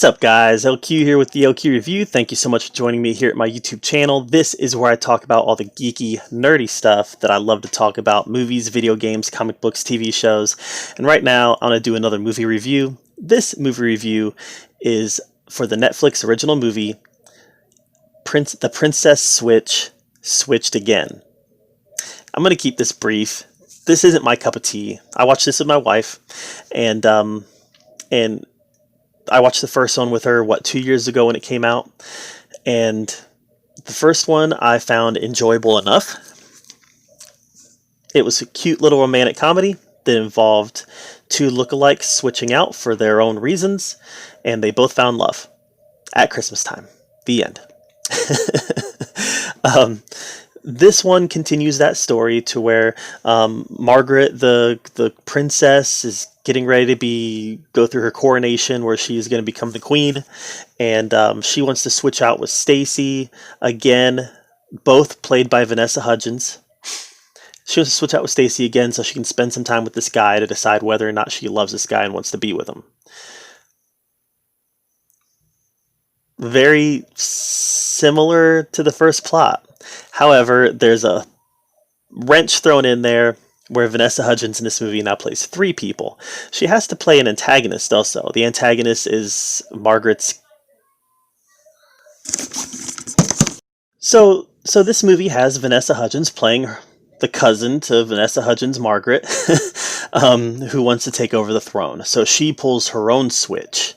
What's up, guys? LQ here with the LQ Review. Thank you so much for joining me here at my YouTube channel. This is where I talk about all the geeky, nerdy stuff that I love to talk about: movies, video games, comic books, TV shows. And right now, I'm going to do another movie review. This movie review is for the Netflix original movie, The Princess Switch, Switched Again. I'm going to keep this brief. This isn't my cup of tea. I watched this with my wife, and I watched the first one with her, 2 years ago when it came out. And the first one I found enjoyable enough. It was a cute little romantic comedy that involved two lookalikes switching out for their own reasons, and they both found love at Christmas time. The end. This one continues that story to where Margaret, the princess, is getting ready to go through her coronation, where she is going to become the queen, and she wants to switch out with Stacy again, both played by Vanessa Hudgens. She wants to switch out with Stacy again so she can spend some time with this guy to decide whether or not she loves this guy and wants to be with him. Very similar to the first plot. However, there's a wrench thrown in there where Vanessa Hudgens in this movie now plays three people. She has to play an antagonist also. The antagonist is Margaret's... So this movie has Vanessa Hudgens playing the cousin to Vanessa Hudgens, Margaret, who wants to take over the throne. So she pulls her own switch.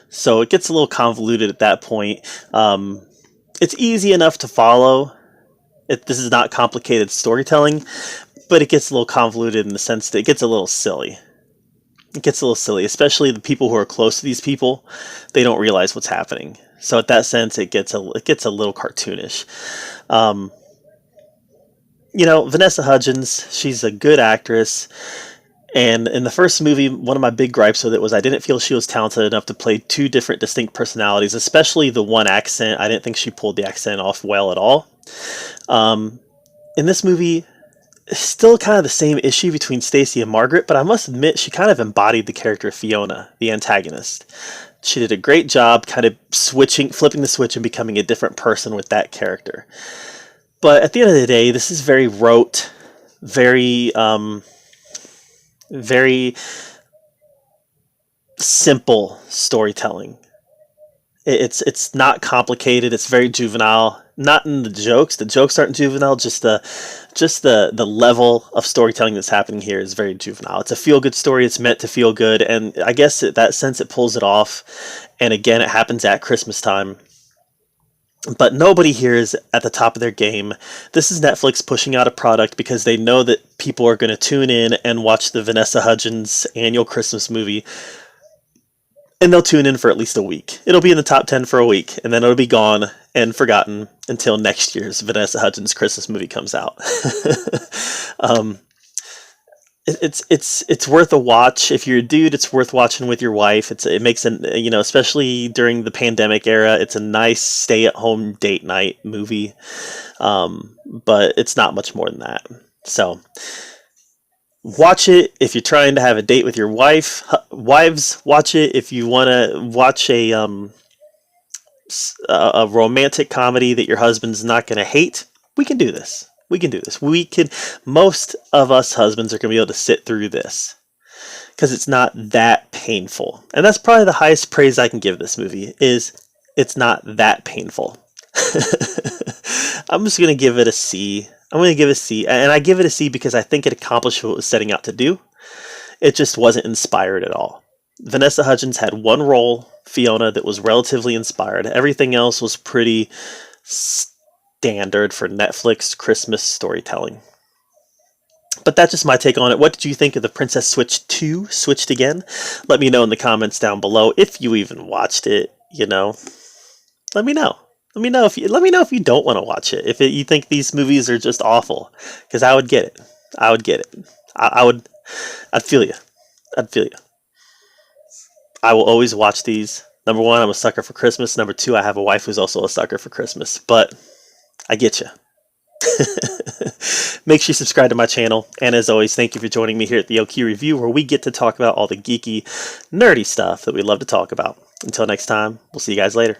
So it gets a little convoluted at that point. It's easy enough to follow. This is not complicated storytelling, but it gets a little convoluted in the sense that it gets a little silly. It gets a little silly, especially the people who are close to these people. They don't realize what's happening. So at that sense, it gets a little cartoonish. Vanessa Hudgens, she's a good actress. And in the first movie, one of my big gripes with it was I didn't feel she was talented enough to play two different distinct personalities, especially the one accent. I didn't think she pulled the accent off well at all. In this movie, still kind of the same issue between Stacy and Margaret, but I must admit she kind of embodied the character of Fiona, the antagonist. She did a great job kind of flipping the switch and becoming a different person with that character. But at the end of the day, this is very rote, very simple storytelling. It's not complicated. It's very juvenile. Not in the jokes. The jokes aren't juvenile. Just the level of storytelling that's happening here is very juvenile. It's a feel-good story. It's meant to feel good, and I guess in that sense it pulls it off. And again, it happens at Christmas time. But nobody here is at the top of their game. This is Netflix pushing out a product because they know that people are going to tune in and watch the Vanessa Hudgens annual Christmas movie. And they'll tune in for at least a week. It'll be in the top 10 for a week, and then it'll be gone and forgotten until next year's Vanessa Hudgens Christmas movie comes out. It's worth a watch. If you're a dude, it's worth watching with your wife. It makes especially during the pandemic era, it's a nice stay-at-home date night movie. But it's not much more than that. So watch it if you're trying to have a date with your wife. Wives, watch it if you want to watch a romantic comedy that your husband's not going to hate. We can do this. Most of us husbands are going to be able to sit through this because it's not that painful. And that's probably the highest praise I can give this movie, is it's not that painful. I'm just going to give it a C. I'm going to give it a C. And I give it a C because I think it accomplished what it was setting out to do. It just wasn't inspired at all. Vanessa Hudgens had one role, Fiona, that was relatively inspired. Everything else was pretty standard for Netflix Christmas storytelling. But that's just my take on it. What did you think of The Princess Switch 2, Switched Again? Let me know in the comments down below if you even watched it. Let me know. Let me know if you don't want to watch it. If you think these movies are just awful, because I would get it. I'd feel you. I will always watch these. Number one, I'm a sucker for Christmas. Number two, I have a wife who's also a sucker for Christmas. But I get you. Make sure you subscribe to my channel. And as always, thank you for joining me here at the LQ Review, where we get to talk about all the geeky, nerdy stuff that we love to talk about. Until next time, we'll see you guys later.